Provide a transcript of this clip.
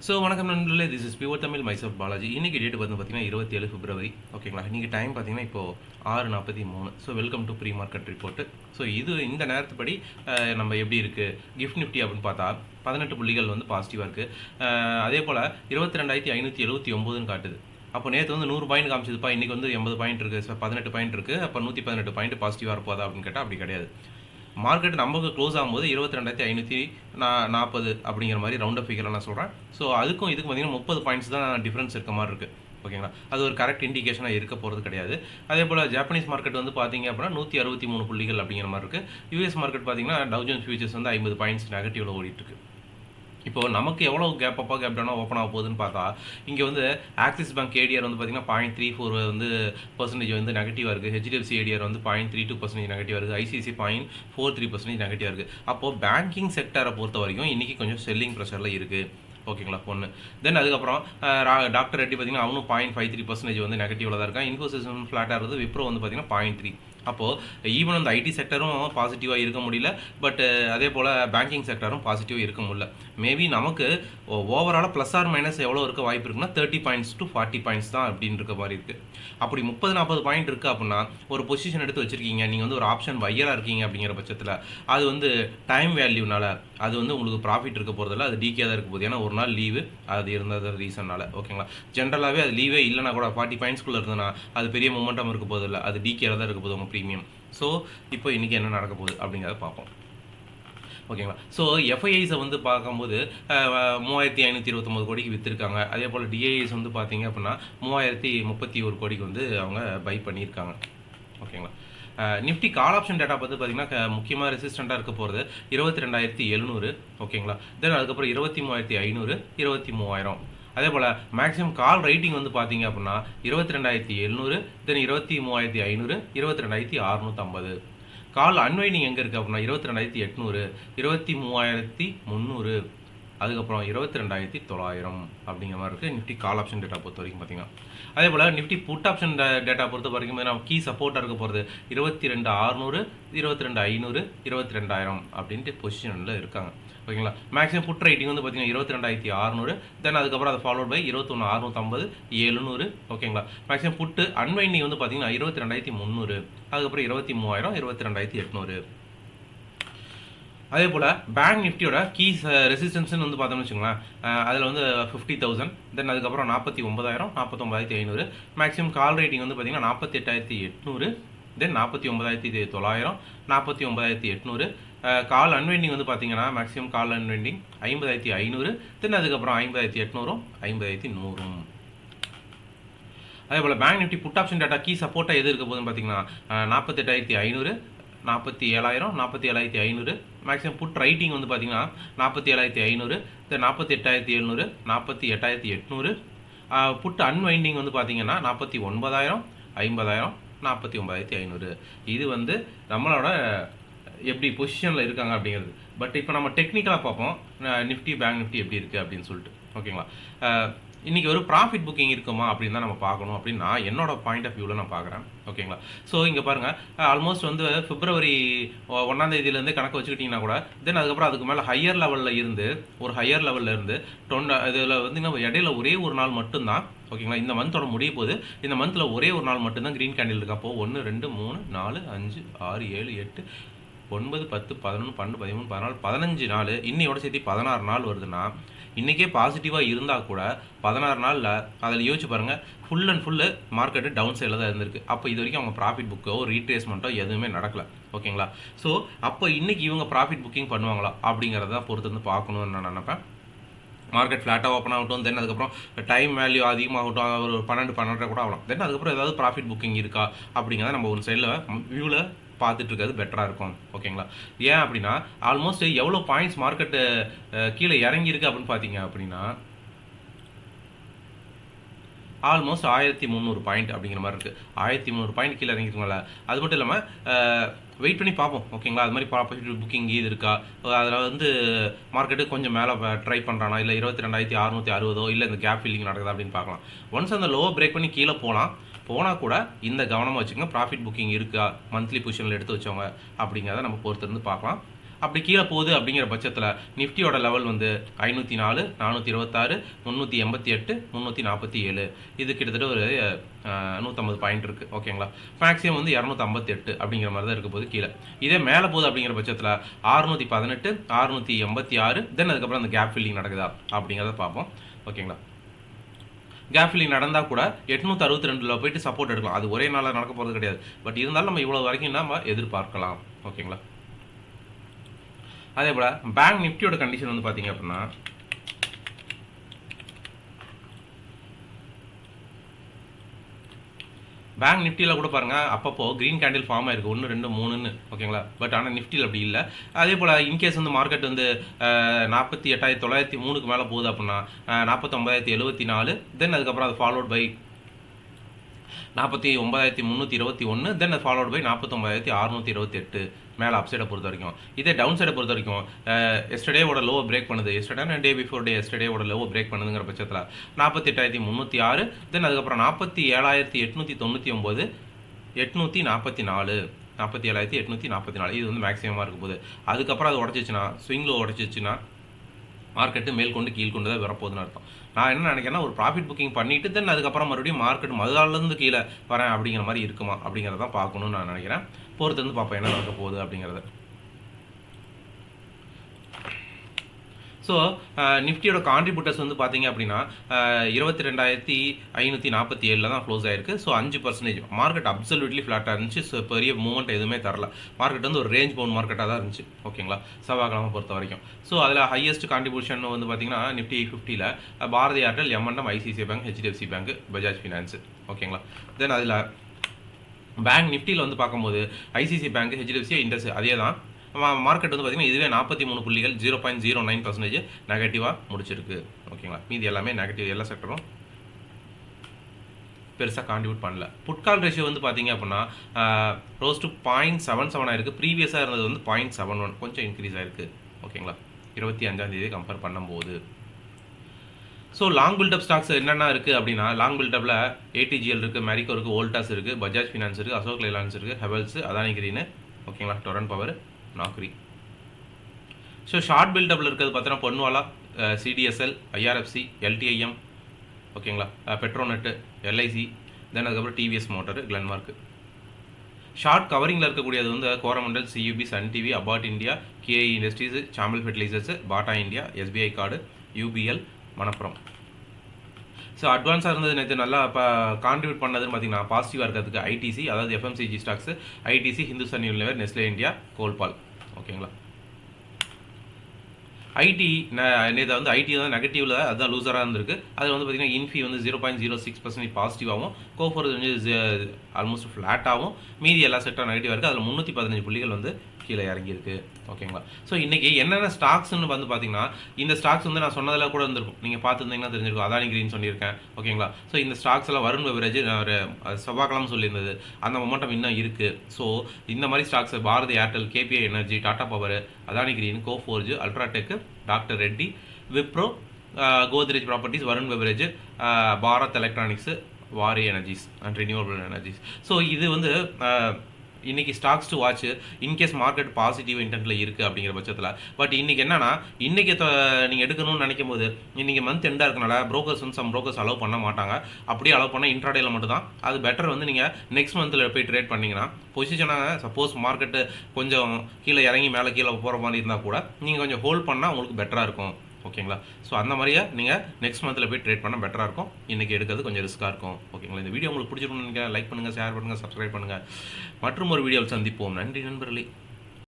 So வணக்கம் நண்பர்களே, this is pure Tamil myself Balaji. இன்றைக்கி டேட் வந்து பார்த்தீங்கன்னா 27 பிப்ரவரி. ஓகேங்களா, இன்றைக்கி டைம் பார்த்தீங்கன்னா இப்போது 6:43. So welcome to pre market report. So இந்த நேரத்துப்படி நம்ம எப்படி இருக்குது கிஃப்ட் நிஃப்டி அப்படின்னு பார்த்தா 18 புள்ளிகள் வந்து பாசிட்டிவாக இருக்குது. அதே போல் 22,579ன்னு காட்டுது. அப்போ நேற்று வந்து 100 பாயிண்ட் காமிச்சதுப்பா, இன்றைக்கி வந்து 80 பாயிண்ட் இருக்குது, 18 பாயிண்ட் இருக்குது. அப்போ 118 பாயிண்ட் பாசிட்டிவாக இருப்போதா அப்படின்னு கேட்டால் அப்படி கிடையாது. மார்க்கெட் நமக்கு க்ளோஸ் ஆகும்போது 22,540 அப்படிங்கிற மாதிரி ரவுண்ட் ஆஃப் ஃபிகர் நான் சொல்கிறேன். ஸோ அதுக்கும் இதுக்கும் பார்த்தீங்கன்னா 30 பாயிண்ட்ஸ் தான் டிஃப்ரென்ஸ் இருக்க மாதிரி இருக்குது. ஓகேங்களா, அது ஒரு கரெக்ட் இண்டிகேஷனாக இருக்க போகிறது கிடையாது. அதே போல் ஜாப்பனீஸ் மார்க்கெட் வந்து பார்த்தீங்க அப்படின்னா 163 புள்ளிகள் அப்படிங்கிற மாதிரி இருக்குது. யூஎஸ் மார்க்கெட் பார்த்தீங்கன்னா டவ் ஜோன்ஸ் ஃபியூச்சர்ஸ் வந்து 50 பாயிண்ட்ஸ் நெகட்டிவில் ஓடிட்டுருக்கு. இப்போது நமக்கு எவ்வளோ கேப் டவுனாக ஓப்பன் ஆக போகுதுன்னு பார்த்தா, இங்கே வந்து ஆக்சிஸ் பேங்க் ஏடிஆர் வந்து பார்த்தீங்கன்னா 0.34 வந்து பர்சன்டேஜ் வந்து நெகட்டிவாக இருக்குது. ஹெச்டிஎஃப்சி ஏடிஆர் வந்து 0.32% நெகட்டிவாக இருக்குது. ஐசிசி 0.43% நெகட்டிவாக இருக்குது. அப்போது பேங்கிங் செக்டரை பொறுத்த வரைக்கும் இன்றைக்கி கொஞ்சம் செல்லிங் ப்ரெஷரில் இருக்குது. ஓகேங்களா, ஒன்று. தென் அதுக்கப்புறம் டாக்டர் ரெட்டி பார்த்தீங்கன்னா அவனும் 0.53% வந்து நெகட்டிவில் தான் இருக்கான். இன்ஃபோசிஸ் ஃப்ளாட்டாக இருக்குது. விப்ரோ வந்து பார்த்தீங்கன்னா 0.3. அப்போது ஈவன் அந்த ஐடி செக்டரும் பாசிட்டிவாக இருக்க முடியல, பட் அதே போல் பேங்கிங் செக்டரும் பாசிட்டிவாக இருக்க முடியல. மேபி நமக்கு ஓவராலாக ப்ளஸ் ஆர் மைனஸ் எவ்வளோ இருக்க வாய்ப்பு இருக்குன்னா 30 பாயிண்ட்ஸ் டு 40 பாயிண்ட்ஸ் தான் அப்படின்னு இருக்க மாதிரி இருக்குது. அப்படி 30-40 பாயிண்ட் இருக்குது அப்படின்னா ஒரு பொசிஷன் எடுத்து வச்சுருக்கீங்க, நீங்கள் வந்து ஒரு ஆப்ஷன் வையராக இருக்கீங்க அப்படிங்கிற பட்சத்தில் அது வந்து டைம் வேல்யூனால அது வந்து உங்களுக்கு ப்ராஃபிட் இருக்க போகிறதில்ல, அது டிகே தான் இருக்க போகுது. ஏன்னா ஒரு நாள் லீவு அது இருந்தது ரீசனால். ஓகேங்களா, ஜென்ரலாகவே அது லீவே இல்லைனா கூட 40 பாயிண்ட்ஸ்குள்ளே இருந்ததுன்னா அது பெரிய மொமெண்டம் இருக்க போதில்லை, அது டிகேல தான் இருக்க போகுது உங்கள் ப்ரீமியம். ஸோ இப்போ இன்றைக்கி என்ன நடக்க போகுது அப்படிங்கிறத பார்ப்போம். ஓகேங்களா, ஸோ எஃப்ஐஐஸை வந்து பார்க்கும்போது 3,529 கோடிக்கு விற்றுருக்காங்க. அதே போல் டிஐஎஸ் வந்து பார்த்தீங்க அப்படின்னா 3,031 கோடிக்கு வந்து அவங்க பை பண்ணியிருக்காங்க. ஓகேங்களா, நிஃப்டி கால் ஆப்ஷன் டேட்டா பார்த்து பார்த்தீங்கன்னா முக்கியமாக ரெசிஸ்டண்ட்டாக இருக்க போகிறது 22,700. ஓகேங்களா, தென் அதுக்கப்புறம் 23,500, 23,000. அதே போல் மேக்ஸிமம் கால் ரைட்டிங் வந்து பார்த்தீங்க அப்படின்னா 22,700, தென் 23,500, 22,650. கால் அன்வைண்டிங் எங்கே இருக்குது அப்படின்னா 22,800, 23,300, அதுக்கப்புறம் 22,900 அப்படிங்கிற மாதிரி இருக்குது நிஃப்டி கால் ஆப்ஷன் டேட்டா பொறுத்த வரைக்கும் பார்த்தீங்கன்னா. அதே போல் நிஃப்டி புட் ஆப்ஷன் டேட்டா பொறுத்த வரைக்கும் நம்ம கீ சப்போர்ட்டாக இருக்க போகிறது 22,600, 22,500, 22,000 அப்படின்ட்டு பொசிஷனில் இருக்காங்க. ஓகேங்களா, மேக்ஸிமம் புட் ரைட்டிங் வந்து பார்த்தீங்கன்னா 22,600, தென் அதுக்கப்புறம் அதை ஃபாலோட் பை 21,650, 700. ஓகேங்களா, மேக்ஸிமம் புட்டு அன்வைண்டிங் வந்து பார்த்தீங்கன்னா 22,300, அதுக்கப்புறம் 23,000, 22,800. அதே போல் பேங்க் நிஃப்டியோட கீஸ் ரெசிஸ்டன்ஸ்னு வந்து பார்த்தோம்னு வச்சுக்கோங்களேன், அதில் வந்து 50,000, தென் அதுக்கப்புறம் 49,000, 49,500. மேக்ஸிமம் கால் ரேட்டிங் வந்து பார்த்தீங்கன்னா 48,800, தென் 49,900, 49,800. கால் அன்வைண்டிங் வந்து பார்த்தீங்கன்னா மேக்ஸிமம் கால் அன்வைண்டிங் 50,500, தென் அதுக்கப்புறம் 50,800, 50,100. அதே போல் bank Nifty put option data key சப்போர்ட்டாக எது இருக்க போகுதுன்னு பார்த்தீங்கன்னா 48,500, 47,000, 47,500. மேக்ஸிமம் புட் ரைட்டிங் வந்து பார்த்தீங்கன்னா 47,500, தென் 48,700, 48,800. புட் அன்வைண்டிங் வந்து பார்த்தீங்கன்னா 49,000, 50,000, 49,500. இது வந்து நம்மளோட எப்படி பொசிஷனில் இருக்காங்க அப்படிங்கிறது. பட் இப்போ நம்ம டெக்னிக்கலாக பார்ப்போம் நிஃப்டி பேங்க் நிஃப்டி எப்படி இருக்குது அப்படின்னு சொல்லிட்டு. ஓகேங்களா, இன்றைக்கி ஒரு ப்ராஃபிட் புக்கிங் இருக்குமா அப்படின்னு தான் நம்ம பார்க்கணும் அப்படின்னு நான் என்னோட பாயிண்ட் ஆஃப் வியூவில் நான் பார்க்குறேன். ஓகேங்களா, ஸோ இங்கே பாருங்கள், ஆல்மோஸ்ட் வந்து பிப்ரவரி 1ஆம் தேதியிலேருந்து கணக்கு வச்சுக்கிட்டிங்கன்னா கூட, தென் அதுக்கப்புறம் அதுக்கு மேலே ஹையர் லெவலில் இருந்து இதில் வந்து நம்ம இடையில ஒரே ஒரு நாள் மட்டும்தான். ஓகேங்களா, இந்த மந்தோட முடிய போது இந்த மந்தில் ஒரே ஒரு நாள் மட்டும்தான் க்ரீன் கேண்டில் இருக்கு. அப்போது 1, 2, 3, 4, 5, 6, 7, 8, 9, 10, 11, 12, 13, 14, 15 நாள், இன்னையோட சேர்த்து 16 நாள் வருதுன்னா, இன்றைக்கே பாசிட்டிவாக இருந்தால் கூட 16 நாளில் அதில் யோசிச்சு பாருங்கள், full and full market down சைடில் தான் இருந்திருக்கு. அப்போ இது வரைக்கும் அவங்க ப்ராஃபிட் புக்கோ ரீட்ரேஸ்மெண்ட்டோ எதுவுமே நடக்கலை. ஓகேங்களா, ஸோ அப்போ இன்றைக்கி இவங்க ப்ராஃபிட் புக்கிங் பண்ணுவாங்களா அப்படிங்கிறத பொறுத்து வந்து பார்க்கணுன்னு நான் நினைப்பேன். மார்க்கெட் ஃப்ளாட்டாக ஓப்பன் ஆகட்டும், தென் அதுக்கப்புறம் டைம் வேல்யூ அதிகமாகட்டும், ஒரு 12 கூட ஆகலாம். தென் அதுக்கப்புறம் ஏதாவது ப்ராஃபிட் புக்கிங் இருக்கா அப்படிங்கிறத நம்ம ஒரு சைடில் வியூவில் பார்த்துட்டு இருக்கிறது பெட்டராக இருக்கும். ஓகேங்களா, ஏன் அப்படின்னா ஆல்மோஸ்ட் எவ்வளோ பாயிண்ட்ஸ் மார்க்கெட்டு கீழே இறங்கியிருக்கு அப்படின்னு பார்த்தீங்க அப்படின்னா ஆல்மோஸ்ட் 1,300 பாயிண்ட் அப்படிங்கிற மாதிரி இருக்குது. 1,300 பாயிண்ட் கீழே இறங்கிருக்கோங்களா. அது மட்டும் இல்லாமல் வெயிட் பண்ணி பார்ப்போம். ஓகேங்களா, அது மாதிரி ப்ராஃபிட் புக்கிங் இது இருக்கா, அதில் வந்து மார்க்கெட்டு கொஞ்சம் மேலே ட்ரை பண்ணுறானா, இல்லை 22,660 இல்லை இந்த கேப் ஃபில்லிங் நடக்குதா அப்படின்னு பார்க்கலாம். ஒன்ஸ் அந்த லோவை பிரேக் பண்ணி கீழே போனால் கூட இந்த கவனமாக வச்சுக்கோங்க, ப்ராஃபிட் புக்கிங் இருக்கா மந்த்லி பொசிஷனில் எடுத்து வச்சவங்க அப்படிங்கிறத நம்ம பொறுத்திருந்து பார்க்கலாம். அப்படி கீழே போகுது அப்படிங்கிற பட்சத்தில் நிஃப்டியோட லெவல் வந்து 504, 426, 388, 347. இது கிட்டத்தட்ட ஒரு 150 பாயிண்ட் இருக்குது. ஓகேங்களா. மேக்ஸிமம் வந்து 258 அப்படிங்கிற மாதிரி தான் இருக்க போது கீழே. இதே மேலே போகுது அப்படிங்கிற பட்சத்தில் 618, 686, தென் அதுக்கப்புறம் அந்த கேப் ஃபில்லிங் நடக்குதா அப்படிங்கிறத பார்ப்போம். ஓகேங்களா. கேப் ஃபில்லிங் நடந்தால் கூட 862 போயிட்டு சப்போர்ட் எடுக்கலாம். அது ஒரே நாளில் நடக்க போகிறது கிடையாது. பட் இருந்தாலும் நம்ம இவ்வளோ வரைக்கும் நம்ம எதிர்பார்க்கலாம். ஓகேங்களா. அதே போல் பேங்க் நிஃப்டியோட கண்டிஷன் வந்து பார்த்தீங்க அப்படின்னா பேங்க் நிஃப்டியில் கூட பாருங்கள் அப்பப்போ க்ரீன் கேண்டில் ஃபார்ம் ஆயிருக்கு 1, 2, 3ன்னு. ஓகேங்களா. பட் ஆனால் நிஃப்டியில் அப்படி இல்லை. அதே போல் இன்கேஸ் வந்து மார்க்கெட் வந்து 48,903க்கு மேலே போகுது அப்படின்னா 49,074, தென் அதுக்கப்புறம் அது ஃபாலோட் பை 49,321, தென் அது ஃபாலோட் பை 49,628 மேலே அப்சைடை பொறுத்த வரைக்கும். இதே டவுன் சைடை பொறுத்த வரைக்கும் எஸ்டர்டேவோட லோவை பிரேக் பண்ணுது, எஸ்டர்டே டே பிஃபோர் டே எஸ்டர்டேவோட லோவை பிரேக் பண்ணுதுங்கிற பட்சத்தில் 48,306, தென் அதுக்கப்புறம் 47,899, 844, 47,844 இது வந்து மேக்ஸிமமாக இருக்க போகுது. அதுக்கப்புறம் அது உடச்சிச்சுன்னா ஸ்விங் லோ உடச்சிச்சுன்னா மார்க்கெட்டு மேல் கொண்டு கீழ் கொண்டு தான் வரப்போகுதுன்னு அர்த்தம். நான் என்ன நினைக்கிறேன்னா ஒரு ப்ராஃபிட் புக்கிங் பண்ணிவிட்டு தென் அதுக்கப்புறம் மறுபடியும் மார்க்கெட் மறுநாள்லேருந்து கீழே வரேன் அப்படிங்கிற மாதிரி இருக்குமா அப்படிங்கிறத பார்க்கணும்னு நான் நினைக்கிறேன். பொறுத்து வந்து பார்ப்போம் என்ன நடக்க போகுது அப்படிங்கிறத. ஸோ நிஃப்டியோட கான்ட்ரிபியூட்டர்ஸ் வந்து பார்த்தீங்க அப்படின்னா 22,547 தான் க்ளோஸ் ஆயிருக்கு. ஸோ 5%. மார்க்கெட் அப்சல்யூட்லி ஃப்ளாட்டாக இருந்துச்சு. ஸோ பெரிய மூவ்மெண்ட் எதுவுமே தரல. மார்க்கெட் வந்து ஒரு ரேஞ்ச் பவுண்ட் மார்க்கெட்டாக தான் இருந்துச்சு. ஓகேங்களா. செவ்வாய்க்கிழமை பொறுத்த வரைக்கும். ஸோ அதில் ஹையஸ்ட் கான்ட்ரிபியூஷன் வந்து பார்த்தீங்கன்னா நிஃப்டி 50ல் Bharti Airtel, M&M, ICICI bank, HDFC bank, Bajaj finance. ஓகேங்களா. தென் அதில் பேங்க் நிஃப்டியில் வந்து பார்க்கும்போது ஐசிஐசிஐ பேங்க், ஹெச்டிஎஃப்சி, இண்டஸ் அதே தான். மார்க்கெட் வந்து பார்த்தீங்கன்னா இதுவே 43 புள்ளிகள் 0.09% நெகட்டிவாக முடிச்சிருக்கு. ஓகேங்களா. மீதி எல்லாமே நெகட்டிவ். எல்லா செக்டரும் பெருசாக கான்ட்ரிபியூட் பண்ணல. புட்கால் ரேஷியோ வந்து பார்த்தீங்க அப்படின்னா ரோஸ் டு 0.77 ஆயிருக்கு. ப்ரீவியஸாக இருந்தது வந்து 0.71, கொஞ்சம் இன்க்ரீஸ் ஆயிருக்கு. ஓகேங்களா. 25ஆம் கம்பேர் பண்ணும்போது. ஸோ லாங் பில்டப் ஸ்டாக்ஸ் என்னென்ன இருக்குது அப்படின்னா லாங் பில்டப்பில் ஏடிஜிஎல் இருக்குது, மேரிகோ இருக்குது, வோல்டாஸ் இருக்குது, பஜாஜ் ஃபினான்ஸ் இருக்குது, அசோக் லைலாண்ட்ஸ் இருக்குது, ஹெவல்ஸ், அதானி கிரீன். ஓகேங்களா. Torrent power, Naukri. So short பில்டப்பில் இருக்கிறது பார்த்தீங்கன்னா பொன்வாலா, சிடிஎஸ்எல், ஐஆர்எஃப்சி, எல்டிஐஎம். ஓகேங்களா. பெட்ரோநெட்டு, எல்ஐசி, தென் அதுக்கப்புறம் டிவிஎஸ் மோட்டர், கிளன்மார்க். ஷார்ட் கவரிங்கில் இருக்கக்கூடியது வந்து Coromandel, CUB, sun TV, Abbott India, KE industries, Chambal fertilisers, Bata India, SBI card, UPL, Manappuram. So அட்வான்ஸாக இருந்தது நேற்று நல்லா இப்போ கான்ட்ரிபியூட் பண்ணதுன்னு பார்த்தீங்கன்னா பாசிட்டிவாக இருக்கிறதுக்கு ஐடிசி, அதாவது FMCG stocks, ITC, Hindustan Unilever, Nestle India, Colpal. ஓகேங்களா. ஐடி நேற்று வந்து ஐடி வந்து நெகட்டிவில் அதுதான் லூசராக இருந்திருக்கு. அதில் வந்து பார்த்தீங்கன்னா இன்ஃபி வந்து 0.06% பாசிட்டிவாகவும், கோஃபோர் வந்து ஆல்மோஸ்ட் ஃப்ளாட்டாகவும், மீதி எல்லா செக்டரும் நெகட்டிவாக இருக்குது. அதில் 315 புள்ளிகள் வந்து கீழே இறங்கியிருக்கு. ஓகேங்களா. ஸோ இன்றைக்கி என்னென்ன ஸ்டாக்ஸ்ன்னு வந்து பார்த்தீங்கன்னா இந்த ஸ்டாக்ஸ் வந்து நான் சொன்னதில் கூட இருந்திருக்கும். நீங்கள் பார்த்துருந்தீங்கன்னா தெரிஞ்சிருக்கும். அதானி கிரீன் சொல்லியிருக்கேன். ஓகேங்களா. ஸோ இந்த ஸ்டாக்ஸ் எல்லாம் வருண் பெவரேஜ் ஒரு செவ்வாய்க்கிழமை சொல்லியிருந்தது. அந்த மொமெண்டம் இன்னும் இருக்குது. ஸோ இந்த மாதிரி stocks Bharti Airtel, KPI energy, Tata power, Adani green, Coforge, UltraTech, doctor Reddy, Wipro, Godrej properties, Varun beverage, Bharat electronics, Waaree energies and renewable energies. So இது வந்து இன்றைக்கி stocks to watch in case market positive இன்டென்ட்டில் இருக்குது அப்படிங்கிற பட்சத்தில். பட் இன்றைக்கி என்னன்னா இன்றைக்கி நீங்கள் எடுக்கணும்னு நினைக்கும் போது இன்றைக்கி மந்த் எண்டாக இருக்கனால ப்ரோக்கர்ஸ் வந்து சம் ப்ரோக்கர்ஸ் அலோவ் பண்ண மாட்டாங்க. அப்படியே அலோவ் பண்ணால் இன்ட்ராடேயில் மட்டும் தான். அது பெட்டர் வந்து நீங்கள் நெக்ஸ்ட் மந்தில் போய் ட்ரேட் பண்ணிங்கன்னா பொசிஷனாக சப்போஸ் மார்க்கெட்டு கொஞ்சம் கீழே இறங்கி மேலே கீழே போகிற மாதிரி இருந்தால் கூட நீங்கள் கொஞ்சம் ஹோல்ட் பண்ணால் உங்களுக்கு பெட்டராக இருக்கும். ஓகேங்களா. ஸோ அந்த மாதிரியே நீங்கள் நெக்ஸ்ட் மந்தில் போய் ட்ரேட் பண்ணால் பெட்டராக இருக்கும். இன்றைக்கி எடுக்கிறது கொஞ்சம் ரிஸ்க்காக இருக்கும். ஓகேங்களா. இந்த வீடியோ உங்களுக்கு பிடிச்சிருக்குன்னு நினைக்கிறேன். லைக் பண்ணுங்கள், ஷேர் பண்ணுங்கள், சப்ஸ்கிரைப் பண்ணுங்கள். மற்றும் ஒரு வீடியோவில் சந்திப்போம். நன்றி நண்பர்களே.